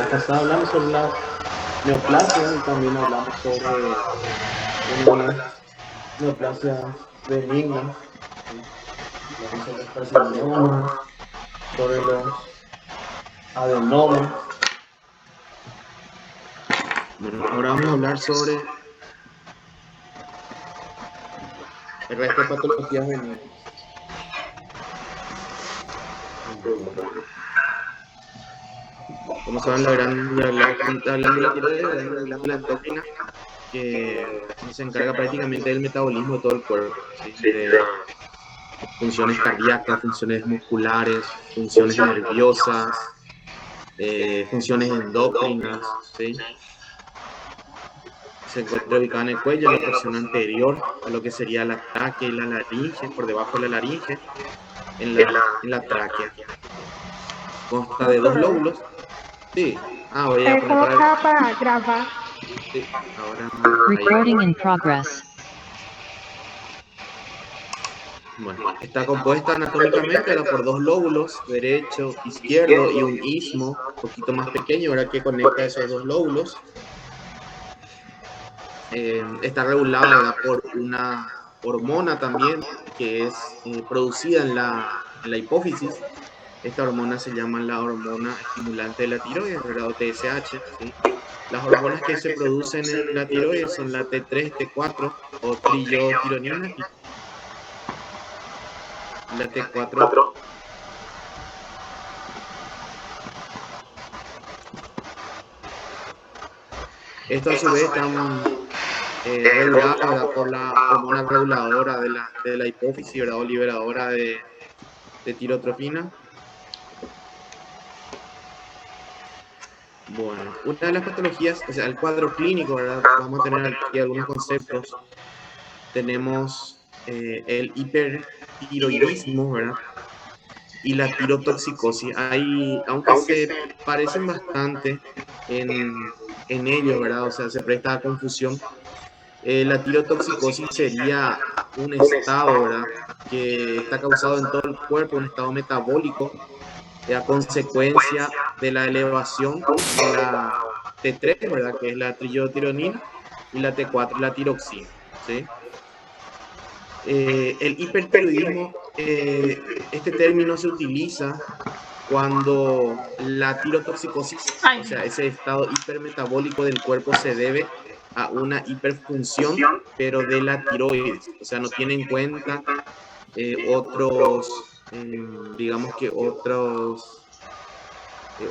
pasada hablamos sobre las neoplasias y también hablamos sobre unas neoplasias benignas, ¿sí? Hablamos sobre los carcinomas, sobre los adenomas. Bueno, ahora vamos a hablar sobre el resto de patologías benignas. Como saben, la glándula tiroides es una glándula endocrina que se encarga prácticamente del metabolismo de todo el cuerpo, ¿sí? De funciones cardíacas, funciones musculares, funciones nerviosas, funciones endocrinas, ¿sí? Se encuentra ubicada en el cuello, en la porción anterior a lo que sería la tráquea y la laringe, por debajo de la laringe, en la tráquea. Consta de dos lóbulos. Sí. Voy a poner para grabar. Sí, ahora Recording in progress. Bueno, está compuesta anatómicamente ahora por dos lóbulos, derecho, izquierdo, y un istmo un poquito más pequeño, ahora que conecta esos dos lóbulos. Está regulada por una hormona también que es producida en la hipófisis. Esta hormona se llama la hormona estimulante de la tiroides, ¿verdad? O TSH, ¿sí? Las hormonas que se producen en la tiroides son la T3, T4 o triiotironina y la T4. Esto a su vez están reguladas, ¿verdad? Por la hormona reguladora de la hipófisis, ¿verdad? O liberadora de tirotropina. Bueno, una de las patologías, o sea, el cuadro clínico, ¿verdad? Vamos a tener aquí algunos conceptos. Tenemos el hipertiroidismo, ¿verdad? Y la tirotoxicosis. Aunque se parecen bastante en ellos, ¿verdad? O sea, se presta a confusión. La tirotoxicosis sería un estado, ¿verdad? Que está causado en todo el cuerpo, un estado metabólico, a consecuencia de la elevación de la T3, ¿verdad? Que es la triiotironina, y la T4, la tiroxina, ¿sí? El hipertiroidismo, este término se utiliza cuando la tirotoxicosis, o sea, ese estado hipermetabólico del cuerpo se debe a una hiperfunción, pero de la tiroides, o sea, no tiene en cuenta digamos que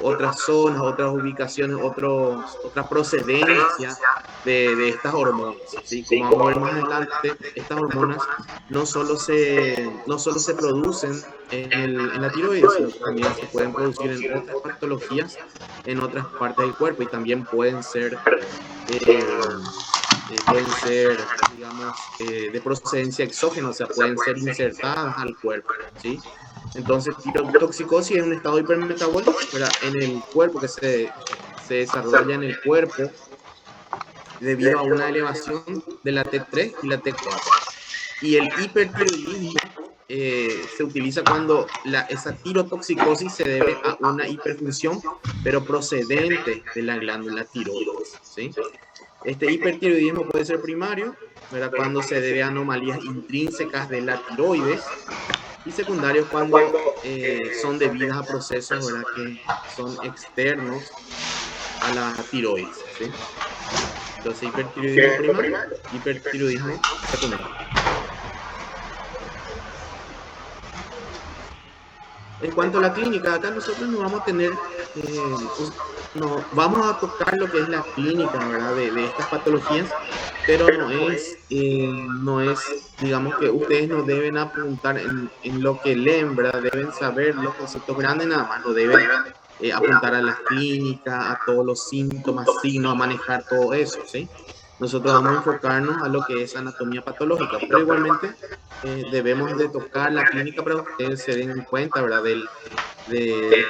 otras zonas, otras ubicaciones, otra procedencia de estas hormonas, ¿sí? Como vamos a ver más adelante, estas hormonas no solo se producen en la tiroides, sino que también se pueden producir en otras patologías en otras partes del cuerpo, y también digamos, de procedencia exógena, o sea, pueden ser insertadas al cuerpo, ¿sí? Entonces, tirotoxicosis es un estado hipermetabólico, ¿verdad? En el cuerpo, que se desarrolla en el cuerpo debido a una elevación de la T3 y la T4. Y el hipertiroidismo se utiliza cuando esa tirotoxicosis se debe a una hiperfunción, pero procedente de la glándula tiroides, ¿sí? Este hipertiroidismo puede ser primario, ¿verdad? Cuando se debe a anomalías intrínsecas de la tiroides, y secundarios cuando son debidas a procesos, ¿verdad? Que son externos a la tiroides, ¿sí? Entonces, hipertiroidismo primario, hipertiroidismo secundario. En cuanto a la clínica, acá nosotros no vamos a tener, no, vamos a tocar lo que es la clínica, ¿verdad? De estas patologías, pero no es, digamos que ustedes no deben apuntar en lo que leen, ¿verdad? Deben saber los conceptos grandes nada más, no deben apuntar a las clínicas, a todos los síntomas, signos, a manejar todo eso, ¿sí? Nosotros vamos a enfocarnos a lo que es anatomía patológica, pero igualmente debemos de tocar la clínica para que ustedes se den cuenta, ¿verdad? De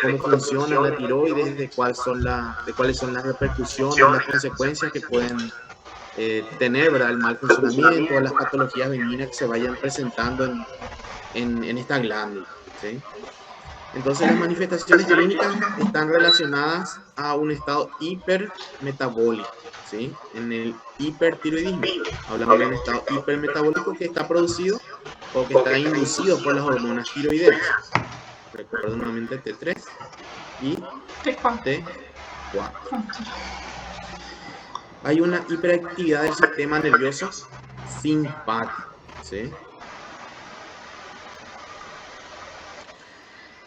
cómo funciona la tiroides, de cuáles son las repercusiones, las consecuencias que pueden tener, ¿verdad? El mal funcionamiento, las patologías benignas que se vayan presentando en esta glándula, ¿sí? Entonces las manifestaciones clínicas están relacionadas a un estado hipermetabólico, ¿sí? En el hipertiroidismo hablamos de un estado hipermetabólico que está producido o que está inducido por las hormonas tiroideas. Recuerdo nuevamente T3 y T4. Hay una hiperactividad del sistema nervioso simpático, ¿sí?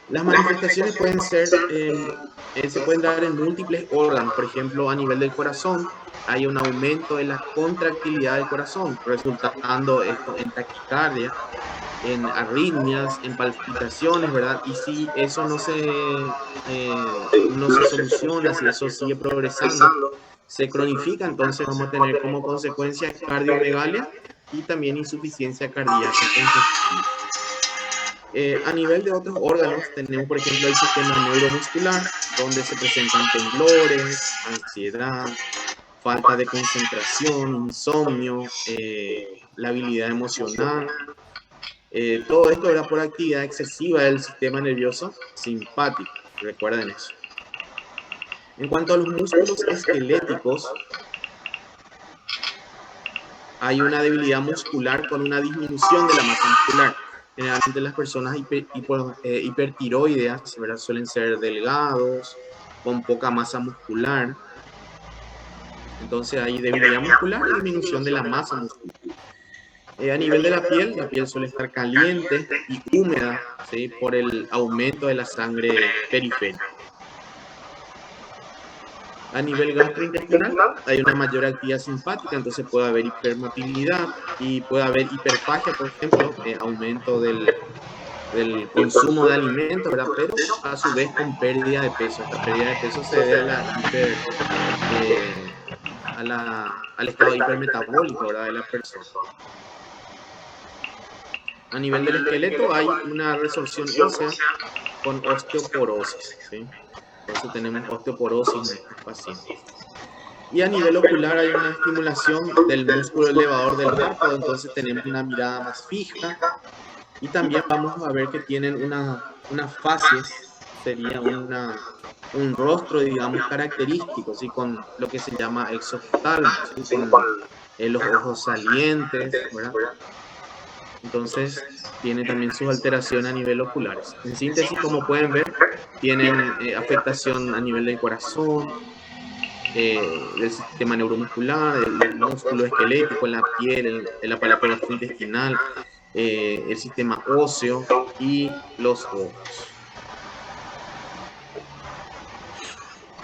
Las manifestaciones pueden ser, se pueden dar en múltiples órganos. Por ejemplo, a nivel del corazón, hay un aumento en la contractilidad del corazón, resultando esto en taquicardia, en arritmias, en palpitaciones, ¿verdad? Y si eso no se soluciona, si eso sigue progresando, se cronifica, entonces vamos a tener como consecuencia cardiomegalia y también insuficiencia cardíaca congestiva. A nivel de otros órganos, tenemos por ejemplo el sistema neuromuscular, donde se presentan temblores, ansiedad, falta de concentración, insomnio, la habilidad emocional. Todo esto era por actividad excesiva del sistema nervioso simpático. Recuerden eso. En cuanto a los músculos esqueléticos, hay una debilidad muscular con una disminución de la masa muscular. Generalmente las personas hipertiroideas, ¿verdad? Suelen ser delgados, con poca masa muscular. Entonces hay debilidad muscular y disminución de la masa muscular. A nivel de la piel suele estar caliente y húmeda, ¿sí? Por el aumento de la sangre periférica. A nivel gastrointestinal hay una mayor actividad simpática, entonces puede haber hipermotilidad y puede haber hiperfagia, por ejemplo, aumento del consumo de alimentos, ¿verdad? Pero a su vez con pérdida de peso. Esta pérdida de peso se debe al estado hipermetabólico, ¿verdad? De la persona. A nivel del esqueleto hay una resorción ósea con osteoporosis, ¿sí? Entonces tenemos osteoporosis en estos pacientes. Y a nivel ocular hay una estimulación del músculo elevador del párpado, entonces tenemos una mirada más fija. Y también vamos a ver que tienen unas facies, sería un rostro, digamos, característico, ¿sí? Con lo que se llama exoftalmo, ¿sí? Con los ojos salientes, ¿verdad? Entonces, tiene también sus alteraciones a nivel oculares. En síntesis, como pueden ver, tienen afectación a nivel del corazón, del sistema neuromuscular, del músculo esquelético, en la piel, el aparato gastrointestinal, el sistema óseo y los ojos.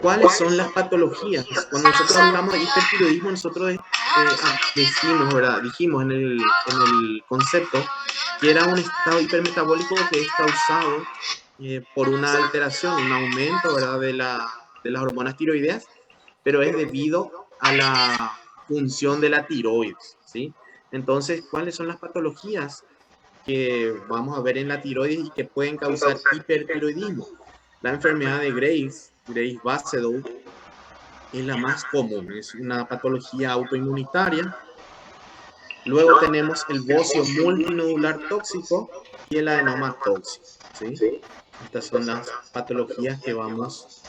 ¿Cuáles son las patologías? Cuando nosotros hablamos de hipertiroidismo, nosotros dijimos en el concepto que era un estado hipermetabólico que es causado por una alteración, un aumento, ¿verdad? de las hormonas tiroideas, pero es debido a la función de la tiroides, ¿sí? Entonces, ¿cuáles son las patologías que vamos a ver en la tiroides y que pueden causar hipertiroidismo? La enfermedad de Graves-Basedow es la más común, es una patología autoinmunitaria. Luego tenemos el bocio multinodular tóxico y el adenoma tóxico, ¿sí? Estas son las patologías que vamos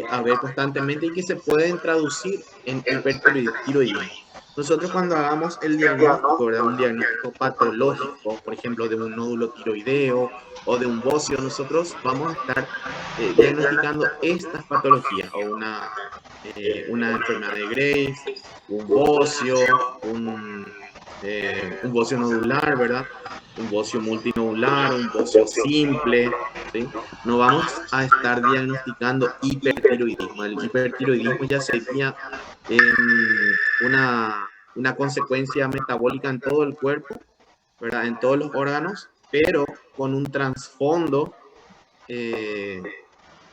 a ver constantemente y que se pueden traducir en hipertiroidismo. Nosotros cuando hagamos el diagnóstico, ¿verdad? Un diagnóstico patológico, por ejemplo, de un nódulo tiroideo o de un bocio, nosotros vamos a estar diagnosticando estas patologías, o una enfermedad de Graves, un bocio, un bocio nodular, ¿verdad? Un bocio multinodular, un bocio simple, ¿sí? No vamos a estar diagnosticando hipertiroidismo. El hipertiroidismo ya sería una consecuencia metabólica en todo el cuerpo, ¿verdad? En todos los órganos, pero con un trasfondo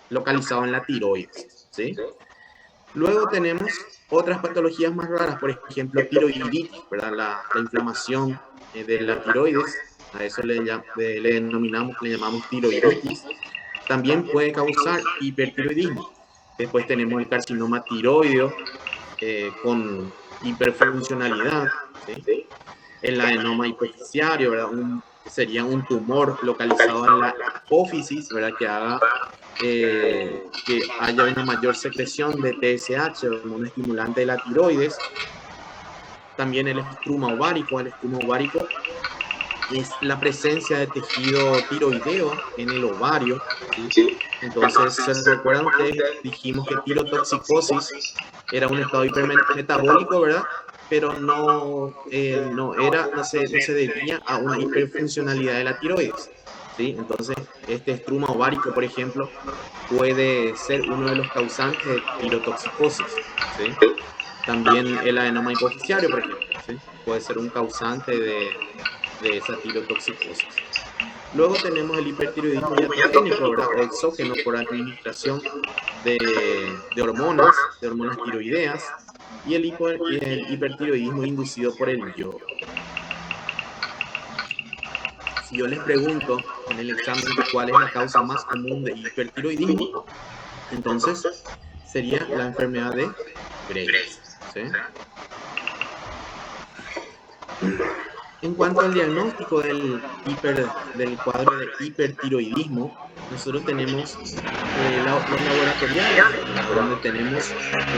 localizado en la tiroides, ¿sí? Luego tenemos otras patologías más raras, por ejemplo, tiroiditis, ¿verdad? La inflamación de la tiroides, a eso le llamamos tiroiditis, también puede causar hipertiroidismo. Después tenemos el carcinoma tiroideo con hiperfuncionalidad, ¿sí? El adenoma hipoficiario, ¿verdad? sería un tumor localizado en la apófisis, ¿verdad? Que haga que haya una mayor secreción de TSH, hormona estimulante de la tiroides. También el estruma ovárico. El estruma ovárico es la presencia de tejido tiroideo en el ovario, ¿sí? Entonces, ¿se recuerdan ustedes? Dijimos que tirotoxicosis era un estado hipermetabólico, ¿verdad? Pero no se debía a una hiperfuncionalidad de la tiroides, ¿sí? Entonces, este estruma ovárico, por ejemplo, puede ser uno de los causantes de tirotoxicosis, ¿sí? También el adenoma hipofisiario, por ejemplo, ¿sí? Puede ser un causante de esa tirotoxicosis. Luego tenemos el hipertiroidismo iatrogénico, ¿verdad? O exógeno por administración de hormonas tiroideas, y el hipertiroidismo inducido por el yodo. Si yo les pregunto en el examen cuál es la causa más común de hipertiroidismo, entonces sería la enfermedad de Graves, ¿sí? En cuanto al diagnóstico del cuadro de hipertiroidismo, nosotros tenemos los laboratoriales, donde tenemos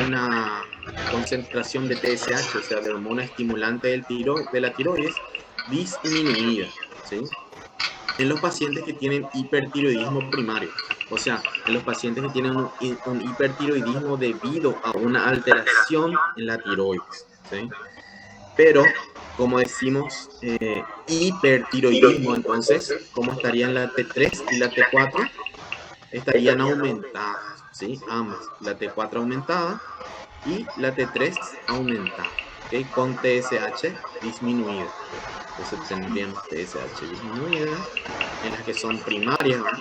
una concentración de TSH, o sea, de hormona estimulante de la tiroides, disminuida, ¿sí? En los pacientes que tienen hipertiroidismo primario, o sea, en los pacientes que tienen un hipertiroidismo debido a una alteración en la tiroides, ¿sí? Pero, como decimos, hipertiroidismo, entonces, ¿cómo estarían la T3 y la T4? Estarían aumentadas, ¿sí? Ambas, la T4 aumentada y la T3 aumentada, ¿ok? Con TSH disminuida. Entonces tendríamos TSH disminuida en las que son primarias, ¿verdad?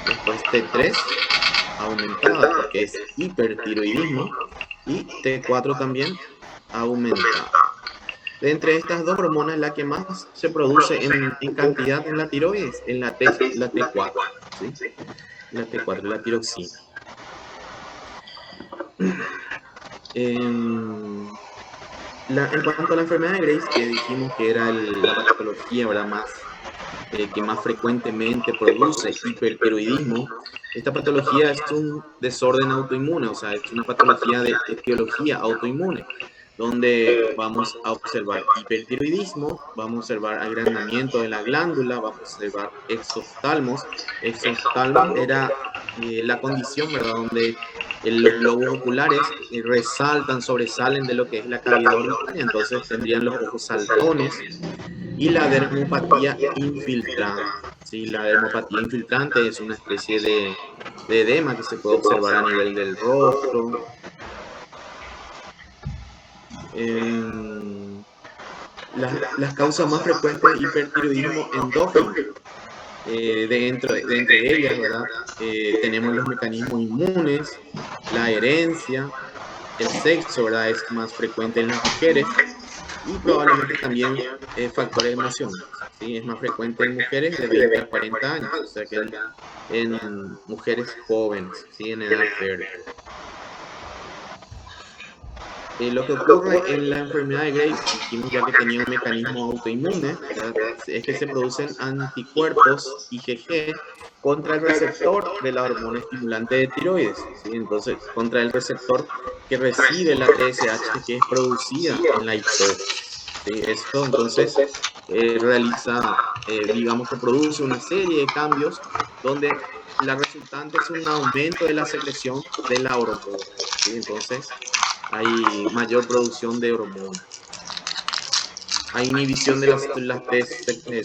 Después T3 aumentada porque es hipertiroidismo y T4 también aumentada. De entre estas dos hormonas, la que más se produce en cantidad en la tiroides es la T4, ¿sí? La T4, la tiroxina. En cuanto a la enfermedad de Graves, que dijimos que era la patología, ¿verdad? Que más frecuentemente produce hipertiroidismo, esta patología es un desorden autoinmune, o sea, es una patología de etiología autoinmune, donde vamos a observar hipertiroidismo, vamos a observar agrandamiento de la glándula, vamos a observar exoftalmos. Exoftalmos era la condición, ¿verdad?, donde los globos oculares resaltan, sobresalen de lo que es la cavidad orbitaria, entonces tendrían los ojos saltones, y la dermopatía infiltrante. ¿Sí? La dermopatía infiltrante es una especie de edema que se puede observar a nivel del rostro. Las causas más frecuentes de hipertiroidismo endógeno, de entre ellas, ¿verdad? Tenemos los mecanismos inmunes, la herencia, el sexo, ¿verdad? Es más frecuente en las mujeres, y probablemente también factores emocionales, ¿sí? Es más frecuente en mujeres de 20 a 40 años, o sea que en mujeres jóvenes, ¿sí? En edad fértil. Lo que ocurre en la enfermedad de Graves, dijimos ya que tenía un mecanismo autoinmune, ¿verdad? Es que se producen anticuerpos IgG contra el receptor de la hormona estimulante de tiroides, ¿sí? Entonces, contra el receptor que recibe la TSH que es producida en la hipófisis. ¿Sí? Esto entonces digamos que produce una serie de cambios donde la resultante es un aumento de la secreción de la hormona, ¿sí? Entonces hay mayor producción de hormonas. Hay inhibición de las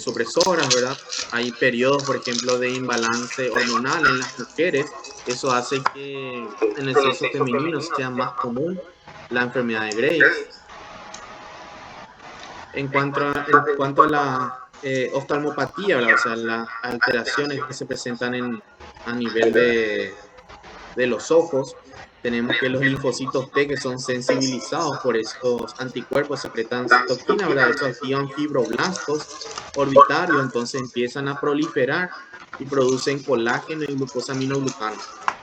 supresoras, ¿verdad? Hay periodos, por ejemplo, de imbalance hormonal en las mujeres. Eso hace que en el sexo femenino sea más común la enfermedad de Graves. En cuanto a la oftalmopatía, ¿verdad? O sea, las alteraciones que se presentan a nivel de los ojos, tenemos que los linfocitos T, que son sensibilizados por estos anticuerpos, secretan citoquina, ¿verdad? Eso activan fibroblastos orbitarios, entonces empiezan a proliferar y producen colágeno y glucosaminoglucano.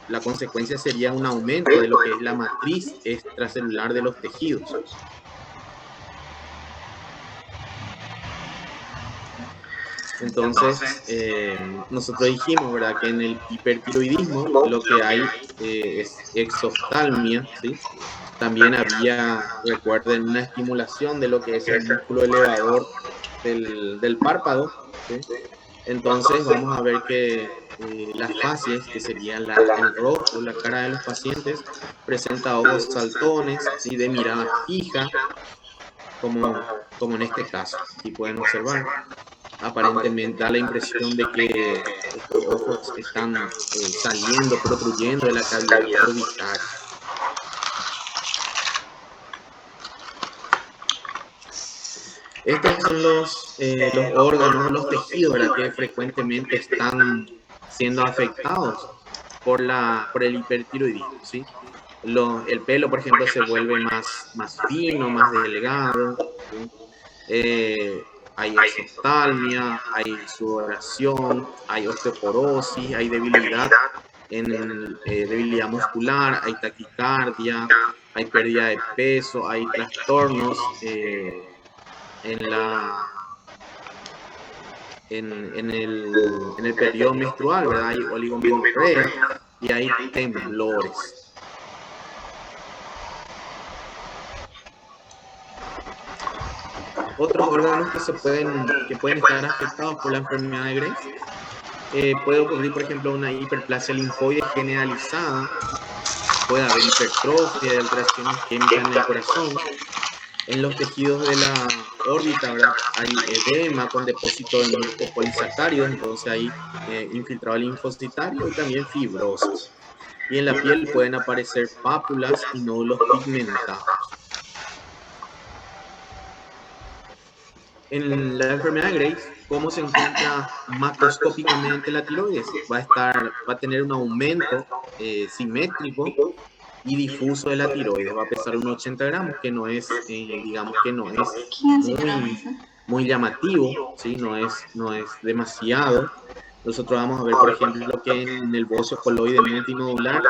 La consecuencia sería un aumento de lo que es la matriz extracelular de los tejidos. Entonces, nosotros dijimos, ¿verdad?, que en el hipertiroidismo lo que hay es exoftalmia, ¿sí? También había, recuerden, una estimulación de lo que es el músculo elevador del párpado, ¿sí? Entonces vamos a ver que las facies, que sería el rostro, la cara de los pacientes, presenta ojos saltones, ¿sí?, de mirada fija, como en este caso. Aquí pueden observar, aparentemente da la impresión de que estos ojos están saliendo, protruyendo de la cavidad orbitaria. Estos son los órganos, los tejidos, ¿verdad?, que frecuentemente están siendo afectados por el hipertiroidismo, ¿sí? El pelo, por ejemplo, se vuelve más fino, más delgado, ¿sí? Hay exoftalmia, hay sudoración, hay osteoporosis, hay debilidad debilidad muscular, hay taquicardia, hay pérdida de peso, hay trastornos en la en el periodo menstrual, ¿verdad? Hay oligomenorrea y hay temblores. Otros órganos que pueden estar afectados por la enfermedad de Graves, puede ocurrir, por ejemplo, una hiperplasia linfoide generalizada, puede haber hipertrofia de alteraciones químicas en el corazón. En los tejidos de la órbita, ¿verdad?, hay edema con depósito de mucopolisacáridos, entonces hay infiltrado linfocitario y también fibrosis. Y en la piel pueden aparecer pápulas y nódulos pigmentados. En la enfermedad de Graves, ¿cómo se encuentra macroscópicamente la tiroides? Va a tener un aumento simétrico y difuso de la tiroides. Va a pesar unos 80 gramos, que no es, digamos que no es muy llamativo, ¿sí? No es demasiado. Nosotros vamos a ver, por ejemplo, que en el bocio coloide multinodular,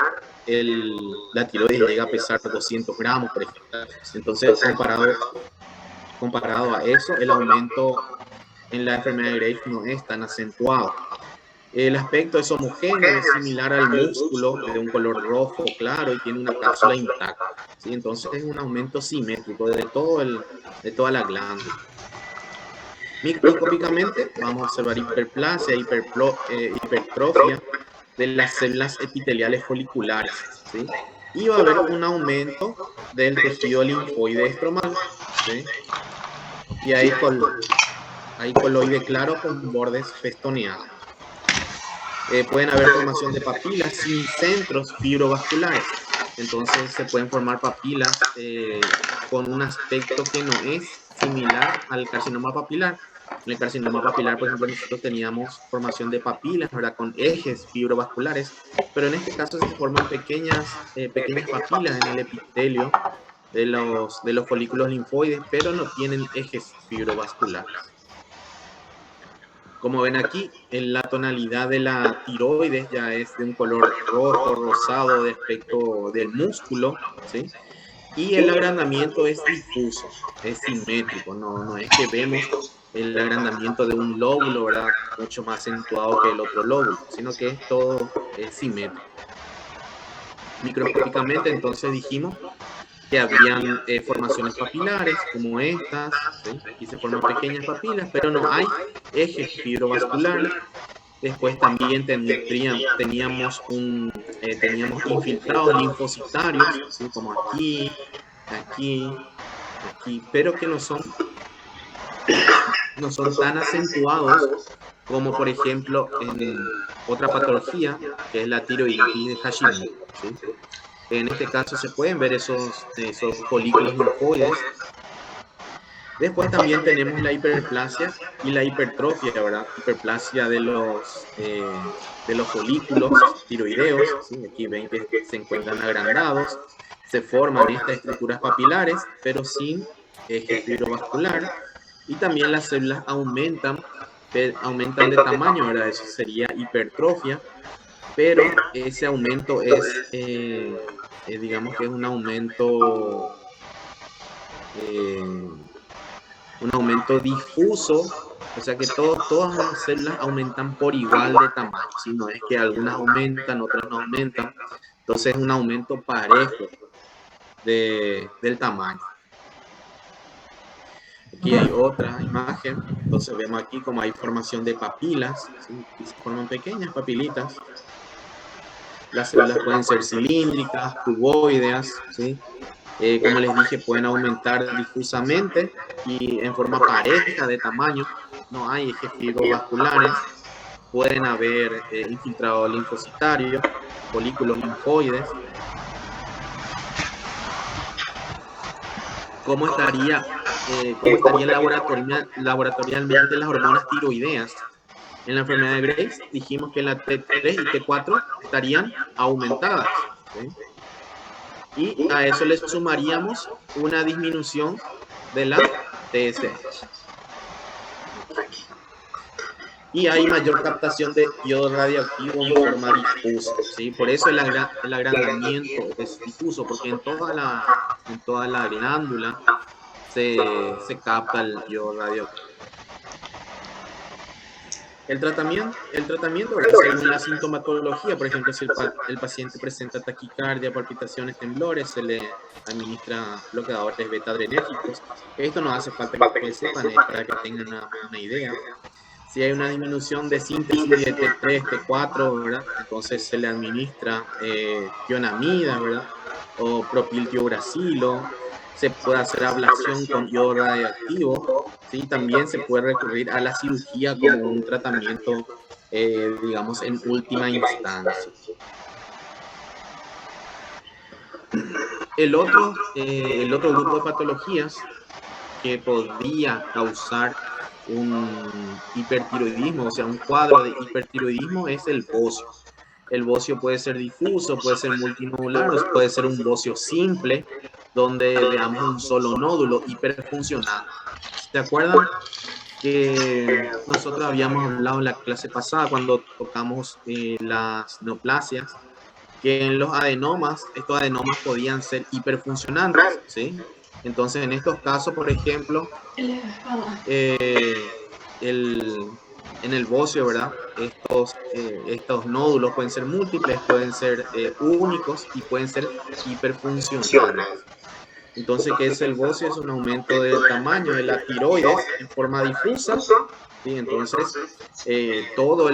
la tiroides llega a pesar 200 gramos, por ejemplo. Entonces, comparado a eso, el aumento en la enfermedad de Graves no es tan acentuado. El aspecto es homogéneo, es similar al músculo, de un color rojo claro y tiene una cápsula intacta, ¿sí? Entonces es un aumento simétrico de toda la glándula. Microscópicamente vamos a observar hiperplasia, hipertrofia de las células epiteliales foliculares, ¿sí? Y va a haber un aumento del tejido linfoide estromal, ¿sí? Y hay coloide claro con bordes festoneados. Pueden haber formación de papilas sin centros fibrovasculares. Entonces se pueden formar papilas con un aspecto que no es similar al carcinoma papilar. En el carcinoma papilar, por ejemplo, nosotros teníamos formación de papilas, ¿verdad?, con ejes fibrovasculares, pero en este caso se forman pequeñas papilas en el epitelio de los folículos linfoides, pero no tienen ejes fibrovasculares. Como ven aquí, la tonalidad de la tiroides ya es de un color rojo, rosado, de aspecto del músculo, ¿sí? Y el agrandamiento es difuso, es simétrico, no es que vemos el agrandamiento de un lóbulo, ¿verdad?, mucho más acentuado que el otro lóbulo, sino que es todo simétrico. Microscópicamente, entonces dijimos que habían formaciones papilares como estas, ¿sí? Aquí se forman pequeñas papilas, pero no hay ejes fibrovasculares. Después también teníamos infiltrados linfocitarios, ¿sí?, como aquí, pero que no son tan acentuados como, por ejemplo, en otra patología, que es la tiroiditis de Hashimoto, ¿sí? En este caso se pueden ver esos folículos linfoides. Después también tenemos la hiperplasia y la hipertrofia, ¿verdad? Hiperplasia de los folículos tiroideos, ¿sí? Aquí ven que se encuentran agrandados, se forman estas estructuras papilares, pero sin eje fibrovascular, y también las células aumentan de tamaño, ¿verdad? Eso sería hipertrofia, pero ese aumento es, digamos que es un aumento difuso O sea que todas las células aumentan por igual de tamaño, ¿sí? No es que algunas aumentan, otras no aumentan. Entonces es un aumento parejo del tamaño. Aquí hay otra imagen. Entonces vemos aquí como hay formación de papilas, ¿sí? Y se forman pequeñas papilitas. Las células pueden ser cilíndricas, cuboideas, ¿sí? Como les dije, pueden aumentar difusamente y en forma pareja de tamaño. No hay ejes fibrovasculares. Pueden haber infiltrado linfocitario, folículos linfoides. ¿Cómo estaría laboratorialmente las hormonas tiroideas? En la enfermedad de Graves dijimos que la T3 y T4 estarían aumentadas, ¿sí? Y a eso le sumaríamos una disminución de la TSH. Y hay mayor captación de yodo radioactivo en forma difusa, ¿sí? Por eso el agrandamiento es difuso, porque en toda la glándula se capta el yodo radioactivo. El tratamiento, ¿verdad? Según la sintomatología, por ejemplo, si el paciente presenta taquicardia, palpitaciones, temblores, se le administra bloqueadores beta-adrenérgicos. Esto no hace falta que sepan, es para que tengan una idea. Si hay una disminución de síntesis de T3, T4, ¿verdad? Entonces se le administra tionamida, ¿verdad? O propiltiogracilo. Se puede hacer ablación con yodo radioactivo. ¿Sí? También se puede recurrir a la cirugía como un tratamiento, digamos, en última instancia. El otro grupo de patologías que podría causar un hipertiroidismo, o sea, un cuadro de hipertiroidismo, es el bocio. El bocio puede ser difuso, puede ser multinodular, o puede ser un bocio simple, donde veamos un solo nódulo hiperfuncional. ¿Se acuerdan que nosotros habíamos hablado en la clase pasada cuando tocamos las neoplasias, que en los adenomas, estos adenomas podían ser hiperfuncionantes, ¿sí? Entonces, en estos casos, por ejemplo, en el bocio, ¿verdad? Estos nódulos pueden ser múltiples, pueden ser únicos y pueden ser hiperfuncionales. Entonces, ¿qué es el bocio? Es un aumento del tamaño de la tiroides en forma difusa, ¿sí? Entonces, toda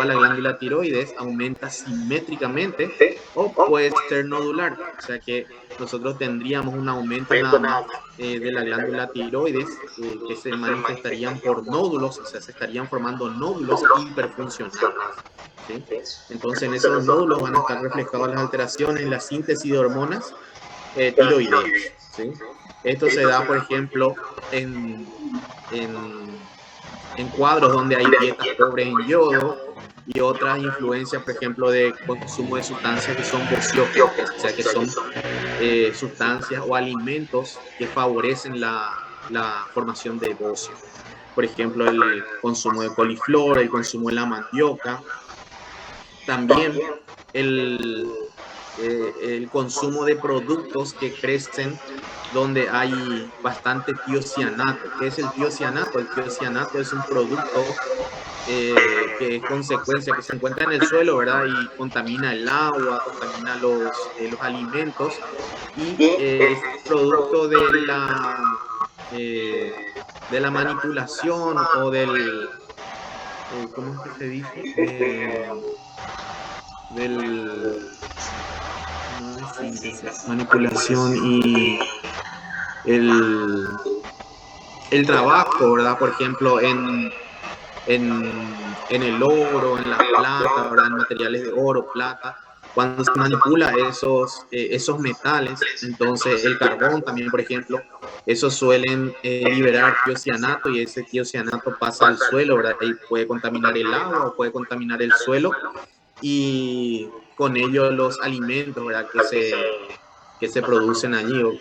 la glándula tiroides aumenta simétricamente o puede ser nodular, o sea que nosotros tendríamos un aumento nada más de la glándula tiroides que se manifestarían por nódulos, o sea, se estarían formando nódulos hiperfuncionales, ¿sí? Entonces, en esos nódulos van a estar reflejadas las alteraciones en la síntesis de hormonas tiroideas, ¿sí? Esto se da, por ejemplo, en cuadros donde hay dietas pobres en yodo y otras influencias, por ejemplo, de consumo de sustancias que son bociógenas, o sea, que son sustancias o alimentos que favorecen la formación de bocio. Por ejemplo, el consumo de coliflor, el consumo de la mandioca. También el consumo de productos que crecen donde hay bastante tiocianato. ¿Qué es el tiocianato? El tiocianato es un producto que es consecuencia, que se encuentra en el suelo, ¿verdad? Y contamina el agua, contamina los alimentos y es producto de la manipulación o del, ¿cómo es que se dice? No es síntesis, manipulación y el, el trabajo, ¿verdad? Por ejemplo, en el oro, en la plata, ¿verdad? En materiales de oro, plata, cuando se manipula esos metales, entonces el carbón también, por ejemplo, esos suelen liberar tiocianato y ese tiocianato pasa al suelo, ¿verdad? Y puede contaminar el agua o puede contaminar el suelo y con ello los alimentos, ¿verdad? Que se producen allí o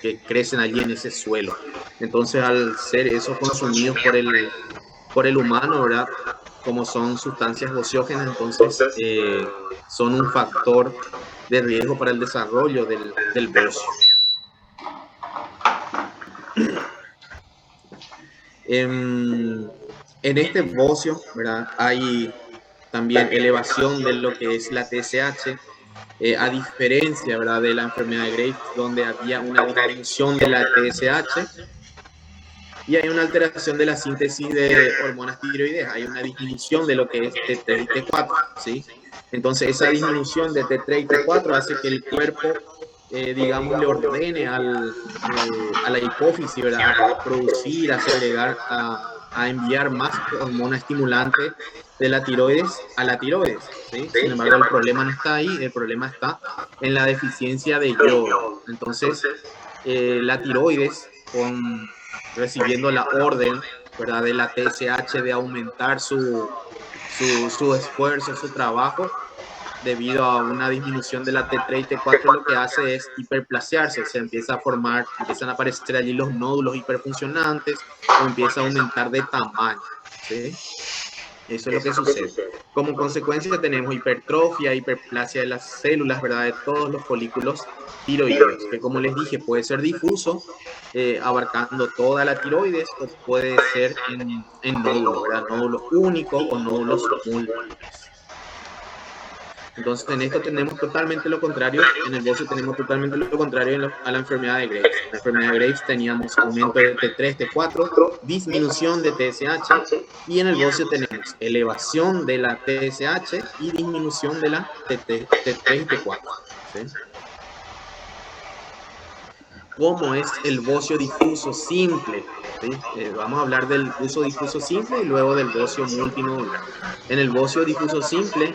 que crecen allí en ese suelo. Entonces, al ser esos consumidos por el humano, ¿verdad? Como son sustancias bociógenas, entonces son un factor de riesgo para el desarrollo del bocio. En este bocio, ¿verdad? Hay también elevación de lo que es la TSH, a diferencia, ¿verdad?, de la enfermedad de Graves, donde había una disminución de la TSH y hay una alteración de la síntesis de hormonas tiroideas, hay una disminución de lo que es T3 y T4, ¿sí? Entonces, esa disminución de T3 y T4 hace que el cuerpo, digamos, le ordene a la hipófisis, ¿verdad?, a producir, a segregar, a enviar más hormona estimulante de la tiroides a la tiroides, ¿sí? Sin embargo, el problema no está ahí, el problema está en la deficiencia de yodo. Entonces, la tiroides, recibiendo la orden, ¿verdad?, de la TSH de aumentar su esfuerzo, su trabajo, debido a una disminución de la T3 y T4, lo que hace es hiperplasearse, se empieza a formar, empiezan a aparecer allí los nódulos hiperfuncionantes o empieza a aumentar de tamaño, ¿sí? Eso es lo que sucede. Como consecuencia tenemos hipertrofia, hiperplasia de las células, ¿verdad?, de todos los folículos tiroideos, que como les dije puede ser difuso, abarcando toda la tiroides, o puede ser en nódulos, ¿verdad?, nódulos únicos o nódulos múltiples. Entonces, en esto tenemos totalmente lo contrario, en el bocio tenemos totalmente lo contrario a la enfermedad de Graves. En la enfermedad de Graves teníamos aumento de T3, T4, disminución de TSH, y en el bocio tenemos elevación de la TSH y disminución de la T3 y T4. ¿Sí? ¿Cómo es el bocio difuso simple? ¿Sí? Vamos a hablar del bocio difuso simple y luego del bocio multinodular. En el bocio difuso simple,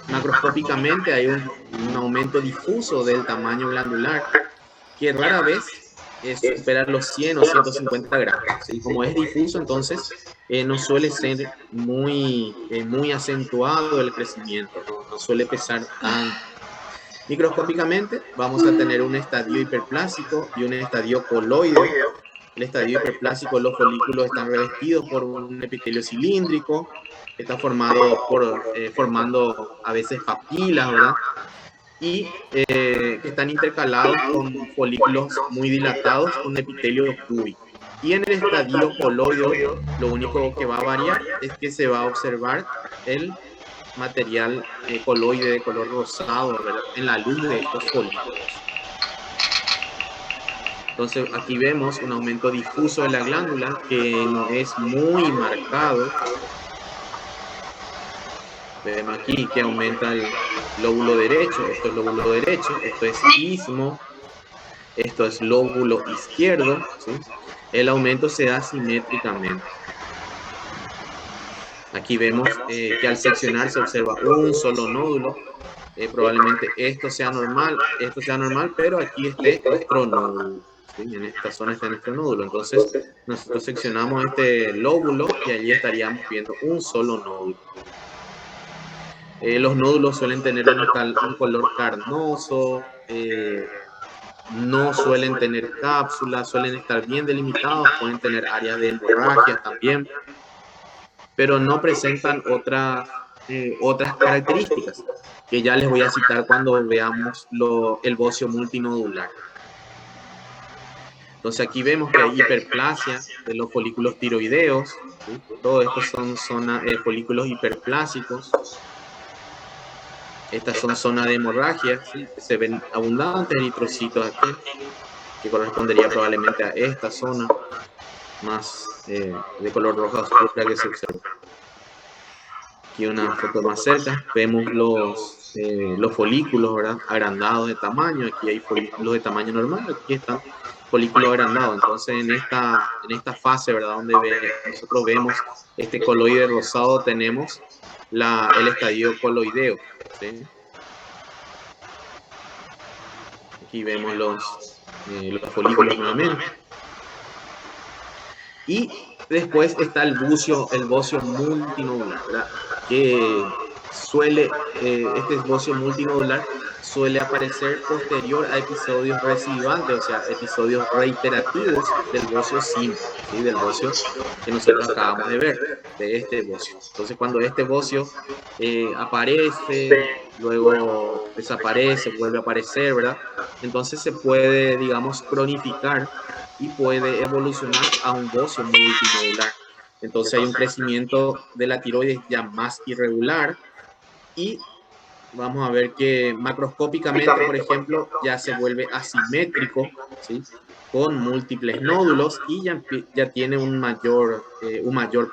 macroscópicamente hay un aumento difuso del tamaño glandular que rara vez supera los 100 o 150 gramos. ¿Sí? Como es difuso, entonces no suele ser muy acentuado el crecimiento, no suele pesar tanto. Microscópicamente vamos a tener un estadio hiperplásico y un estadio coloide. El estadio hiperplásico, los folículos están revestidos por un epitelio cilíndrico, está formando a veces papilas, ¿verdad? Y que están intercalados con folículos muy dilatados con epitelio cúbico. Y en el estadio coloide, lo único que va a variar es que se va a observar el material coloide de color rosado, ¿verdad?, en la luz de estos folículos. Entonces aquí vemos un aumento difuso de la glándula que no es muy marcado. Vemos aquí que aumenta el lóbulo derecho, esto es lóbulo derecho, esto es istmo, esto es lóbulo izquierdo, ¿sí? El aumento se da simétricamente. Aquí vemos que al seccionar se observa un solo nódulo. Probablemente esto sea normal, pero aquí esté nuestro nódulo. ¿Sí? En esta zona está nuestro nódulo. Entonces, nosotros seccionamos este lóbulo y allí estaríamos viendo un solo nódulo. Los nódulos suelen tener un color carnoso, no suelen tener cápsulas, suelen estar bien delimitados, pueden tener áreas de hemorragia también, pero no presentan otras características que ya les voy a citar cuando veamos el bocio multinodular. Entonces aquí vemos que hay hiperplasia de los folículos tiroideos, ¿sí? Todos estos son folículos hiperplásicos. Estas son zonas de hemorragia, ¿sí? Se ven abundantes eritrocitos aquí, que correspondería probablemente a esta zona más de color roja oscura que se observa. Aquí una foto más cerca, vemos los folículos, ¿verdad?, agrandados de tamaño. Aquí hay folículos de tamaño normal, aquí están folículos agrandados. Entonces en esta fase, ¿verdad?, donde nosotros vemos este coloide rosado, tenemos el estadio coloideo, ¿sí? Aquí vemos los folículos nuevamente. Y después está el bocio multinodular, ¿verdad?, que este bocio multinodular suele aparecer posterior a episodios recidivantes, o sea, episodios reiterativos del bocio simple, ¿sí? Del bocio que nosotros acabamos de ver, de este bocio. Entonces, cuando este bocio aparece, luego desaparece, vuelve a aparecer, ¿verdad? Entonces se puede, digamos, cronificar y puede evolucionar a un bocio multinodular. Entonces hay un crecimiento de la tiroides ya más irregular y vamos a ver que macroscópicamente, por ejemplo, ya se vuelve asimétrico, ¿sí? Con múltiples nódulos y ya tiene un mayor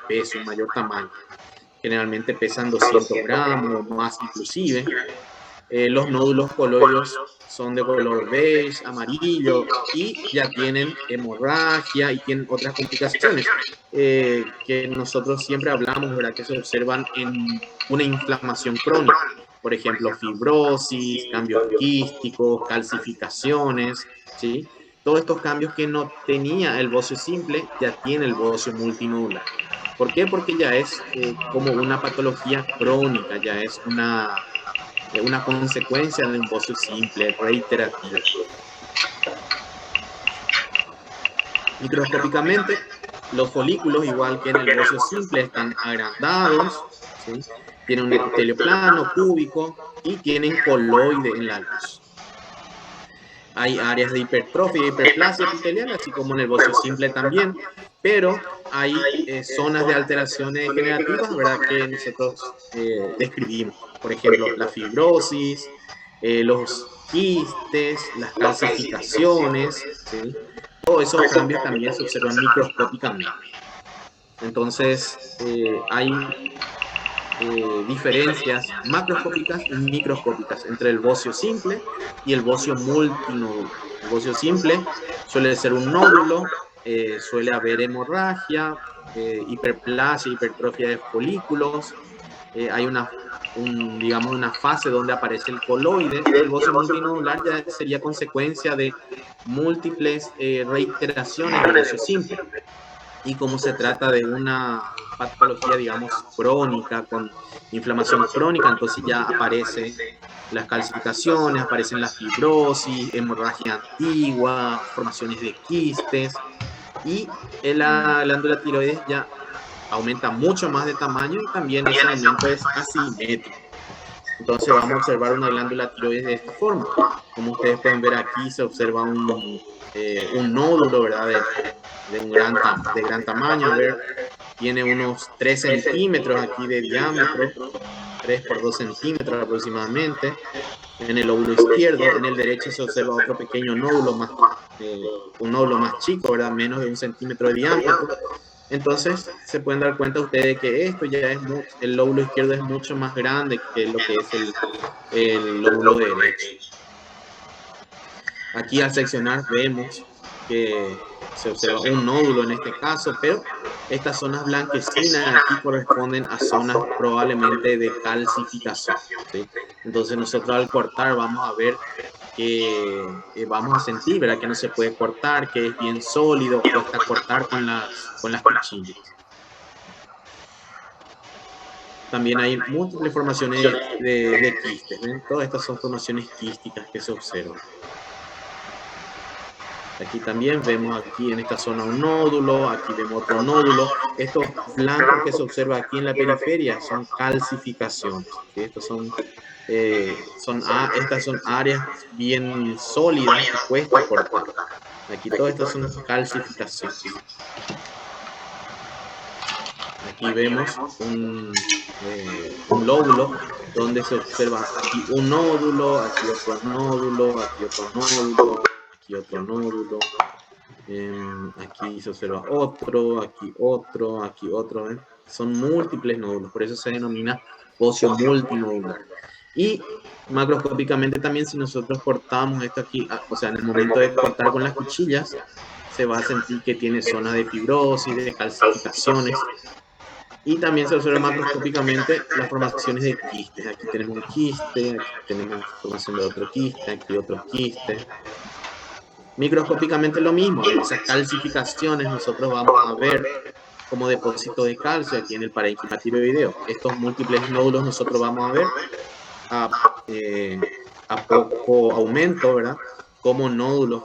peso, un mayor tamaño. Generalmente pesan 200 gramos o más inclusive. Los nódulos coloides son de color beige, amarillo y ya tienen hemorragia y tienen otras complicaciones que nosotros siempre hablamos, ¿verdad? Que se observan en una inflamación crónica. Por ejemplo, fibrosis, cambios quísticos, calcificaciones, ¿sí? Todos estos cambios que no tenía el bocio simple, ya tiene el bocio multinodular. ¿Por qué? Porque ya es como una patología crónica, ya es una consecuencia de un bocio simple, reiterativo. Microscópicamente, los folículos, igual que en el bocio simple, están agrandados, ¿sí? Tienen un epitelio plano, cúbico y tienen coloide en la luz. Hay áreas de hipertrofia y hiperplasia epitelial, así como en el bocio simple también, pero hay zonas de alteraciones degenerativas, ¿verdad? Que nosotros describimos. Por ejemplo, la fibrosis, los quistes, las calcificaciones, ¿sí? Todos esos cambios también se observan microscópicamente. Entonces, hay diferencias macroscópicas y microscópicas entre el bocio simple y el bocio multinodular. El bocio simple suele ser un nódulo, suele haber hemorragia, hiperplasia, hipertrofia de folículos, hay digamos, una fase donde aparece el coloide, y el bocio multinodular ya sería consecuencia de múltiples reiteraciones del bocio simple. Y como se trata de una patología, digamos, crónica, con inflamación crónica, entonces ya aparecen las calcificaciones, aparecen la fibrosis, hemorragia antigua, formaciones de quistes, y la glándula tiroides ya aumenta mucho más de tamaño y también ese aumento es asimétrico. Entonces vamos a observar una glándula tiroides de esta forma. Como ustedes pueden ver aquí, se observa un nódulo, ¿verdad? De gran tamaño. A ver, tiene unos 3 centímetros aquí de diámetro, 3 por 2 centímetros aproximadamente. En el lóbulo izquierdo, en el derecho se observa otro pequeño nódulo un nódulo más chico, ¿verdad? Menos de 1 centímetro de diámetro. Entonces se pueden dar cuenta ustedes de que esto ya es el lóbulo izquierdo es mucho más grande que lo que es el lóbulo derecho. Aquí al seccionar vemos que se observa un nódulo en este caso, pero estas zonas blanquecinas aquí corresponden a zonas probablemente de calcificación, ¿sí? Entonces nosotros al cortar vamos a ver que vamos a sentir, ¿verdad? Que no se puede cortar, que es bien sólido, cuesta cortar con las cuchillas. También hay múltiples formaciones de quistes, ¿ven? Todas estas son formaciones quísticas que se observan. Aquí también vemos aquí en esta zona un nódulo, aquí vemos otro nódulo. Estos blancos que se observa aquí en la periferia son calcificaciones, ¿sí? Estas son áreas bien sólidas que cuesta cortar. Aquí todas estas son calcificaciones. Aquí vemos un lóbulo donde se observa aquí un nódulo, aquí otro nódulo, aquí otro nódulo, aquí otro nódulo. Aquí se observa otro, aquí otro, aquí otro. Son múltiples nódulos, por eso se denomina bocio multinodular. Y macroscópicamente también, si nosotros cortamos esto aquí, o sea, en el momento de cortar con las cuchillas, se va a sentir que tiene zonas de fibrosis, de calcificaciones. Y también se observa macroscópicamente las formaciones de quistes. Aquí tenemos un quiste, aquí tenemos formación de otro quiste, aquí otro quiste. Microscópicamente lo mismo, esas calcificaciones nosotros vamos a ver como depósito de calcio aquí en el parénquima tiroideo. Estos múltiples nódulos nosotros vamos a ver a poco aumento, ¿verdad? Como nódulos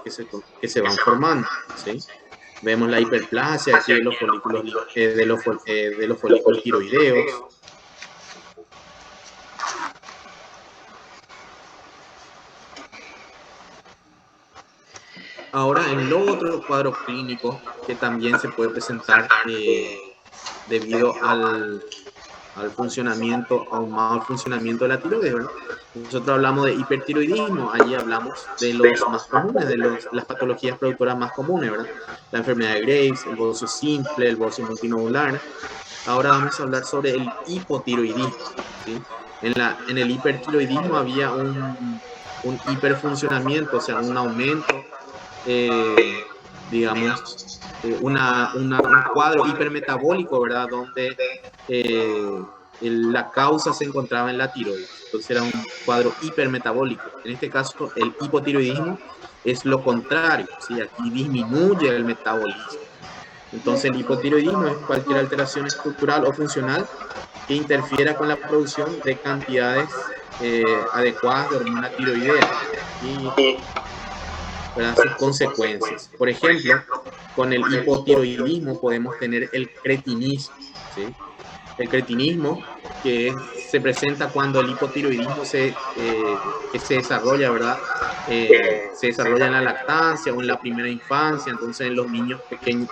que se van formando, ¿sí? Vemos la hiperplasia aquí de los folículos, de los folículos tiroideos. Ahora, en los otros cuadros clínicos que también se puede presentar debido al funcionamiento, ahumado al funcionamiento de la tiroides, ¿verdad? Nosotros hablamos de hipertiroidismo, allí hablamos de los más comunes, de las patologías productoras más comunes, ¿verdad? La enfermedad de Graves, el bocio simple, el bocio multinodular. Ahora vamos a hablar sobre el hipotiroidismo, ¿sí? En el hipertiroidismo había un hiperfuncionamiento, o sea, un aumento, digamos, un cuadro hipermetabólico, ¿verdad? Donde la causa se encontraba en la tiroides. Entonces era un cuadro hipermetabólico. En este caso, el hipotiroidismo es lo contrario, ¿sí? Aquí disminuye el metabolismo. Entonces, el hipotiroidismo es cualquier alteración estructural o funcional que interfiera con la producción de cantidades adecuadas de hormona tiroidea y, ¿verdad?, sus consecuencias. Por ejemplo, con el hipotiroidismo podemos tener el cretinismo, ¿sí? El cretinismo se presenta cuando el hipotiroidismo que se desarrolla, ¿verdad? Se desarrolla en la lactancia o en la primera infancia, entonces en los niños pequeños,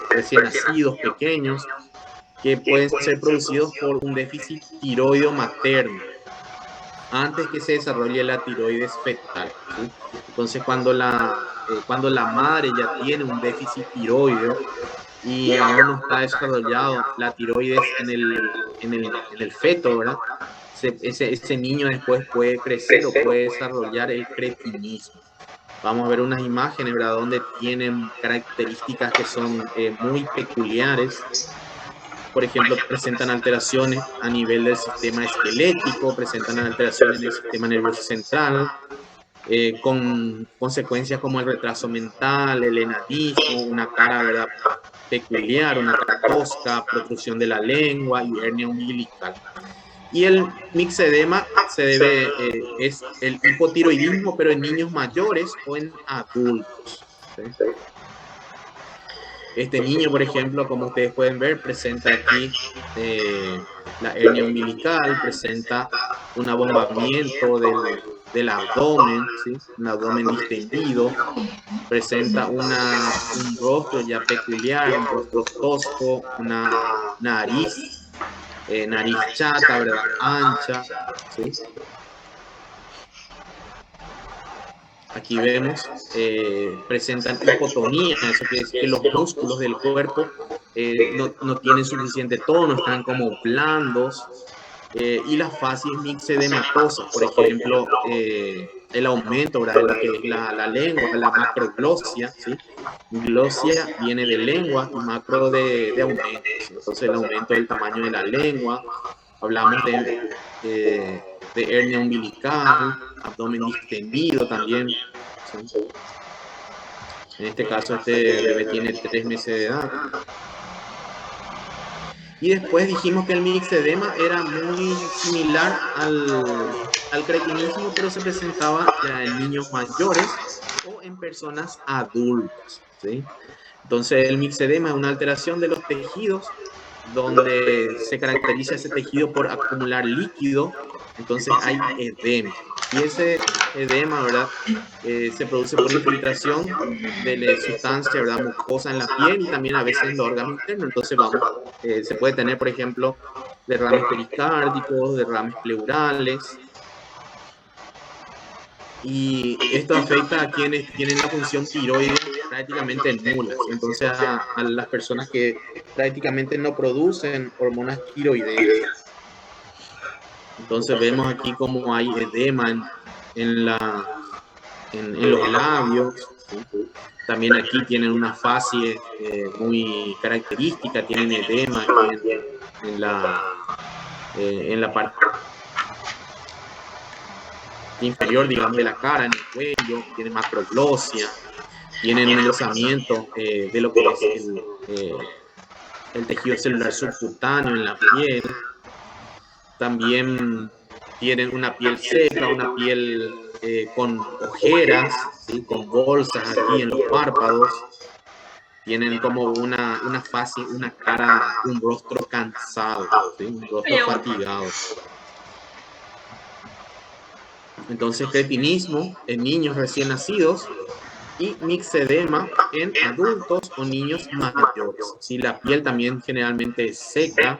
recién nacidos, pequeños, que pueden ser producidos por un déficit tiroideo materno antes que se desarrolle la tiroides fetal, ¿sí? Entonces, cuando la madre ya tiene un déficit tiroideo y aún no está desarrollado la tiroides en el feto, ¿verdad? Ese niño después puede crecer o puede desarrollar el cretinismo. Vamos a ver unas imágenes, ¿verdad?, donde tienen características que son muy peculiares. Por ejemplo, presentan alteraciones a nivel del sistema esquelético, presentan alteraciones en el sistema nervioso central, con consecuencias como el retraso mental, el enanismo, una cara, ¿verdad?, peculiar, una cara tosca, protrusión de la lengua y hernia umbilical. Y el mixedema es el hipotiroidismo, pero en niños mayores o en adultos, ¿sí? Este niño, por ejemplo, como ustedes pueden ver, presenta aquí la hernia umbilical, presenta un abombamiento del abdomen, ¿sí? Un abdomen distendido, presenta un rostro ya peculiar, un rostro tosco, una nariz chata, ¿verdad?, ancha, ¿sí? Aquí vemos, presentan hipotonía, eso quiere decir que los músculos del cuerpo no tienen suficiente tono, están como blandos, y las fases mixedematosas, por ejemplo, el aumento, ¿verdad?, de lo que es la lengua, la macroglosia, ¿sí? Glosia viene de lengua y macro de aumento, ¿sí? Entonces el aumento del tamaño de la lengua, hablamos de hernia umbilical, abdomen distendido también, ¿sí? En este caso, este bebé tiene 3 meses de edad. Y después dijimos que el mixedema era muy similar al cretinismo, pero se presentaba ya en niños mayores o en personas adultas, ¿sí? Entonces, el mixedema es una alteración de los tejidos donde se caracteriza ese tejido por acumular líquido, entonces hay edema. Y ese edema, ¿verdad?, se produce por infiltración de la sustancia, ¿verdad?, mucosa en la piel y también a veces en los órganos internos. Entonces se puede tener, por ejemplo, derrames pericárdicos, derrames pleurales. Y esto afecta a quienes tienen la función tiroidea prácticamente nulas. Entonces, a las personas que prácticamente no producen hormonas tiroideas. Entonces, vemos aquí cómo hay edema en los labios, ¿sí? También aquí tienen una fase muy característica, tienen edema aquí en la parte inferior, digamos, de la cara, en el cuello, tienen macroglosia, tienen un engrosamiento de lo que es el tejido celular subcutáneo en la piel. También tienen una piel seca, una piel con ojeras, ¿sí? Con bolsas aquí en los párpados. Tienen como una fase, una cara, un rostro cansado, ¿sí? Un rostro fatigado. Entonces, cretinismo en niños recién nacidos y mixedema en adultos o niños mayores. ¿Sí? La piel también generalmente es seca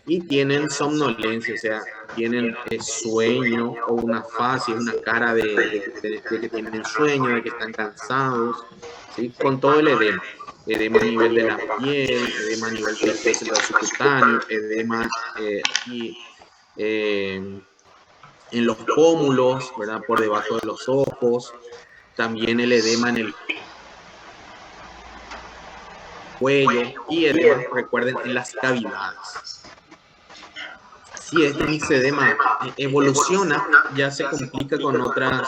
y tienen somnolencia, o sea, tienen sueño o una fase, una cara de que tienen sueño, de que están cansados, ¿sí? Con todo el edema. Edema a nivel de la piel, edema a nivel del tejido celular subcutáneo, edema aquí en los pómulos, ¿verdad? Por debajo de los ojos, también el edema en el cuello y edema, recuerden, en las cavidades. Si este mixedema evoluciona, ya se complica con otras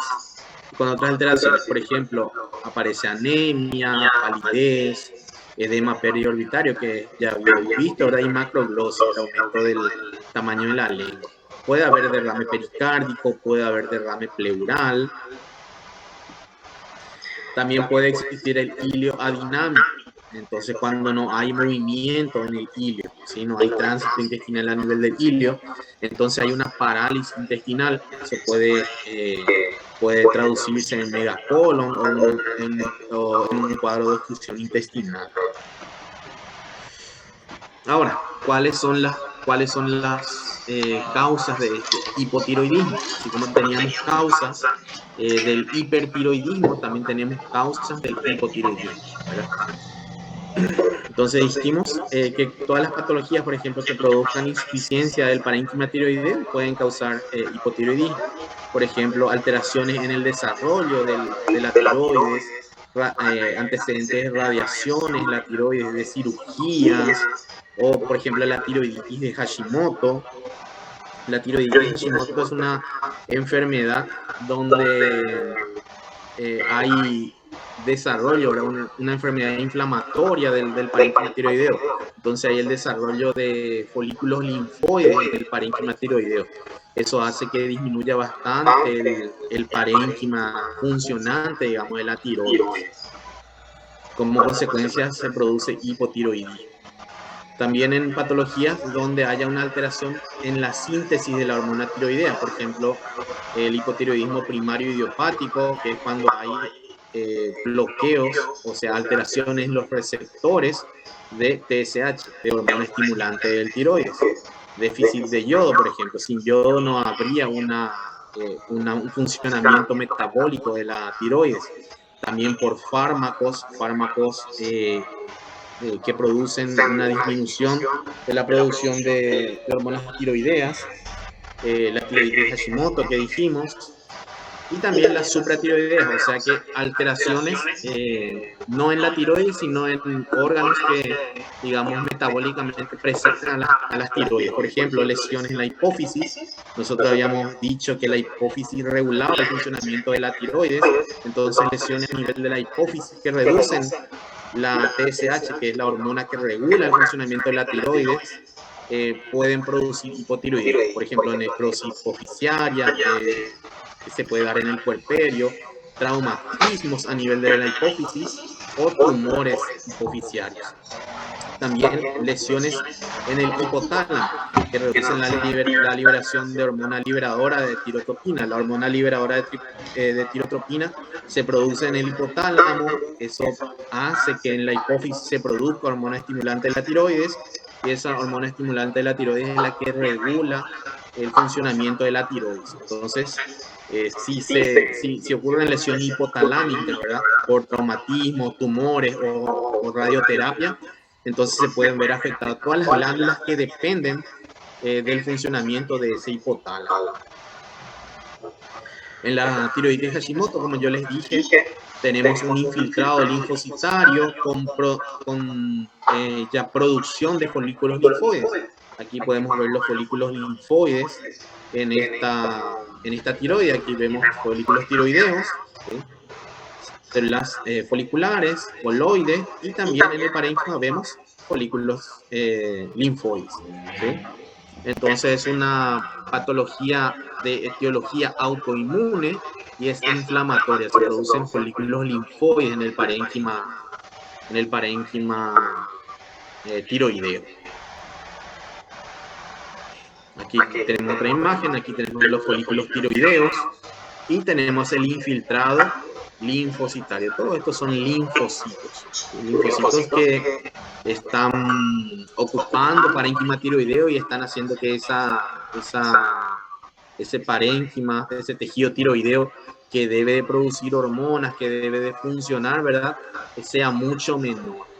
alteraciones. Por ejemplo, aparece anemia, palidez, edema periorbitario, que ya habíamos visto, ¿verdad? Y macroglosia, el aumento del tamaño de la lengua. Puede haber derrame pericárdico, puede haber derrame pleural. También puede existir el ilio adinámico. Entonces, cuando no hay movimiento en el ilio, ¿sí? No hay tránsito intestinal a nivel del ilio, entonces hay una parálisis intestinal. Eso puede traducirse en megacolon o en un cuadro de obstrucción intestinal. Ahora, ¿cuáles son las causas de este hipotiroidismo? Así como teníamos causas del hipertiroidismo, también tenemos causas del hipotiroidismo, ¿verdad? Entonces dijimos que todas las patologías, por ejemplo, que produzcan insuficiencia del parénquima tiroideo pueden causar hipotiroidismo. Por ejemplo, alteraciones en el desarrollo de la tiroides, antecedentes de radiaciones, la tiroides de cirugías, o por ejemplo la tiroiditis de Hashimoto. La tiroiditis de Hashimoto es una enfermedad donde hay desarrollo, una enfermedad inflamatoria del parénquima tiroideo. Entonces hay el desarrollo de folículos linfoides en el parénquima tiroideo. Eso hace que disminuya bastante el parénquima funcionante, digamos, de la tiroides. Como consecuencia se produce hipotiroidismo. También en patologías donde haya una alteración en la síntesis de la hormona tiroidea, por ejemplo, el hipotiroidismo primario idiopático, que es cuando hay bloqueos, o sea, alteraciones en los receptores de TSH, de hormona estimulante del tiroides. Déficit de yodo, por ejemplo. Sin yodo no habría un funcionamiento metabólico de la tiroides. También por fármacos que producen una disminución de la producción de hormonas tiroideas, la tiroides Hashimoto que dijimos, y también las supratiroideas, o sea que alteraciones no en la tiroides, sino en órganos que, digamos, metabólicamente presentan a las tiroides. Por ejemplo, lesiones en la hipófisis. Nosotros habíamos dicho que la hipófisis regulaba el funcionamiento de la tiroides, entonces lesiones a nivel de la hipófisis que reducen la TSH, que es la hormona que regula el funcionamiento de la tiroides, pueden producir hipotiroidismo. Por ejemplo, necrosis hipofisiaria, que se puede dar en el puerperio, traumatismos a nivel de la hipófisis o tumores hipofisiarios. También lesiones en el hipotálamo, que reducen la liberación de hormona liberadora de tirotropina. La hormona liberadora de tirotropina se produce en el hipotálamo. Eso hace que en la hipófisis se produzca hormona estimulante de la tiroides, y esa hormona estimulante de la tiroides es la que regula el funcionamiento de la tiroides. Entonces, si ocurren lesiones hipotalámicas, ¿verdad? Por traumatismo, tumores o radioterapia, entonces se pueden ver afectadas todas las glándulas que dependen del funcionamiento de ese hipotálamo. En la tiroides Hashimoto, como yo les dije, tenemos un infiltrado linfocitario con ya producción de folículos linfoides. Aquí podemos ver los folículos linfoides en esta tiroide. Aquí vemos folículos tiroideos, ¿sí? Células foliculares, coloides, y también en el parénquima vemos folículos linfoides, ¿sí? Entonces es una patología de etiología autoinmune y es inflamatoria. Se producen folículos linfoides en el parénquima tiroideo. Aquí tenemos otra imagen, aquí tenemos los folículos tiroideos y tenemos el infiltrado linfocitario. Todo esto son linfocitos, linfocitos que están ocupando parénquima tiroideo y están haciendo que ese parénquima, ese tejido tiroideo que debe de producir hormonas, que debe de funcionar, ¿verdad?, sea mucho menor.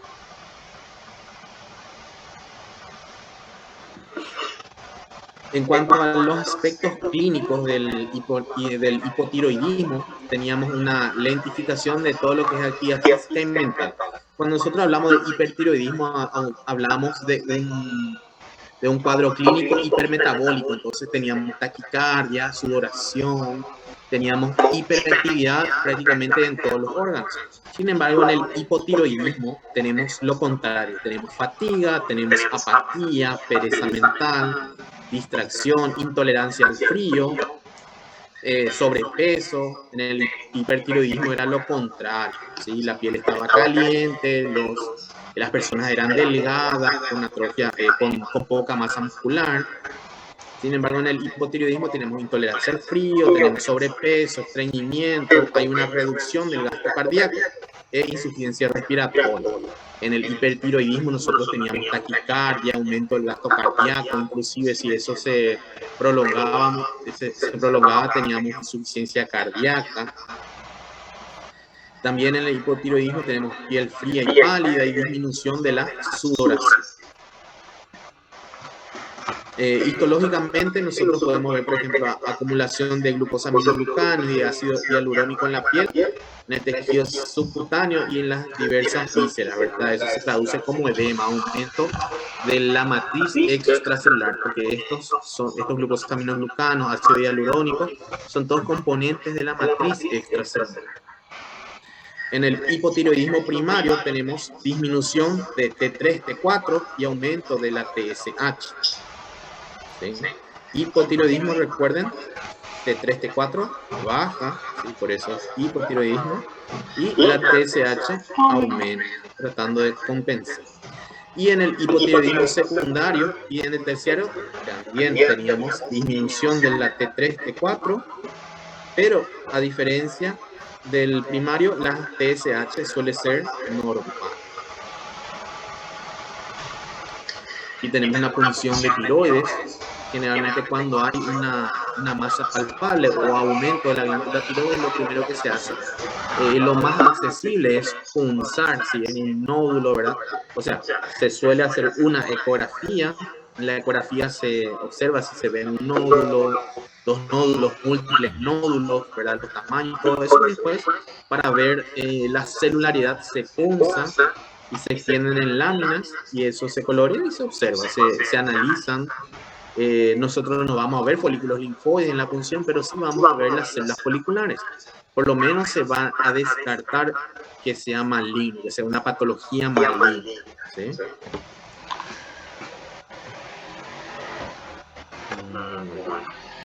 En cuanto a los aspectos clínicos del hipotiroidismo, teníamos una lentificación de todo lo que es actividad física y mental. Cuando nosotros hablamos de hipertiroidismo, hablamos de un cuadro clínico hipermetabólico. Entonces teníamos taquicardia, sudoración, teníamos hiperactividad prácticamente en todos los órganos. Sin embargo, en el hipotiroidismo tenemos lo contrario. Tenemos fatiga, tenemos apatía, pereza mental, distracción, intolerancia al frío, sobrepeso. En el hipertiroidismo era lo contrario, ¿sí? La piel estaba caliente, las personas eran delgadas, con atrofia, con poca masa muscular. Sin embargo, en el hipotiroidismo tenemos intolerancia al frío, tenemos sobrepeso, estreñimiento, hay una reducción del gasto cardíaco e insuficiencia respiratoria. En el hipertiroidismo nosotros teníamos taquicardia, aumento del gasto cardíaco, inclusive si eso se prolongaba teníamos insuficiencia cardíaca. También en el hipotiroidismo tenemos piel fría y pálida y disminución de la sudoración. Histológicamente nosotros podemos ver, por ejemplo, acumulación de glucosaminoglucanos y ácido hialurónico en la piel, en el tejido subcutáneo y en las diversas vísceras, ¿verdad? Eso se traduce como edema, aumento de la matriz extracelular, porque estos glucosaminoglucanos, ácido hialurónico, son todos componentes de la matriz extracelular. En el hipotiroidismo primario tenemos disminución de T3, T4 y aumento de la TSH. ¿Sí? Hipotiroidismo, recuerden, T3, T4 baja, ¿sí? Por eso es hipotiroidismo, y la TSH aumenta, tratando de compensar. Y en el hipotiroidismo secundario y en el terciario también teníamos disminución de la T3, T4, pero a diferencia del primario, la TSH suele ser normal. Y tenemos una punción de tiroides. Generalmente cuando hay una masa palpable o aumento de la glándula tiroides, lo primero que se hace, lo más accesible es punzar, si es un nódulo, ¿verdad? O sea, se suele hacer una ecografía. En la ecografía se observa si se ven un nódulo, dos nódulos, múltiples nódulos, ¿verdad? Los tamaños, todo eso. Después, para ver la celularidad, se punza y se extienden en láminas y eso se colorea y se observa, se analizan. Nosotros no vamos a ver folículos linfoides en la punción, pero sí vamos a ver las células foliculares. Por lo menos se va a descartar que sea maligno, que sea una patología maligna, ¿sí?